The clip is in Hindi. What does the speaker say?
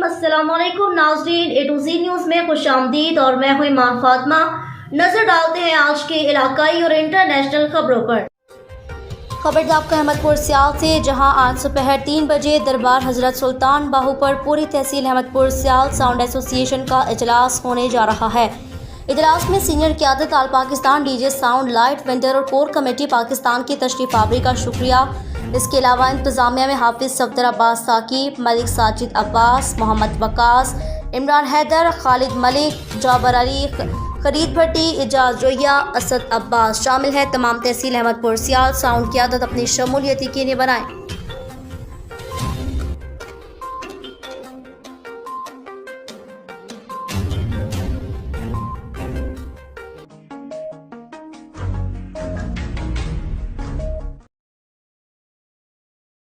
अस्सलामुअलैकुम नाज़रीन, ए टू ज़ेड न्यूज़ में खुशामदीद और मैं हूं ईमान फातिमा। नजर डालते हैं आज के इलाकाई और इंटरनेशनल खबरों पर। खबर आपका अहमदपुर सियाल से, जहां आज दोपहर 3 बजे दरबार हजरत सुल्तान बाहू पर पूरी तहसील अहमदपुर सियाल साउंड एसोसिएशन का इजलास होने जा रहा है। इजलास में सीनियर क़यादत all Pakistan DJ sound light vendor और कोर कमेटी पाकिस्तान की तशरीफ आवरी का शुक्रिया। इसके अलावा इंतज़ामिया में हाफिज़ सफदर अब्बास साकिब, मलिक साजिद अब्बास, मोहम्मद वकास, इमरान हैदर, खालिद मलिक, जाबर अली, खरीद भट्टी, इजाज़ जोया, असद अब्बास शामिल है। तमाम तहसील अहमदपुर सियाल साउंड क़यादत अपनी शमूलियत यकीनी बनाएं।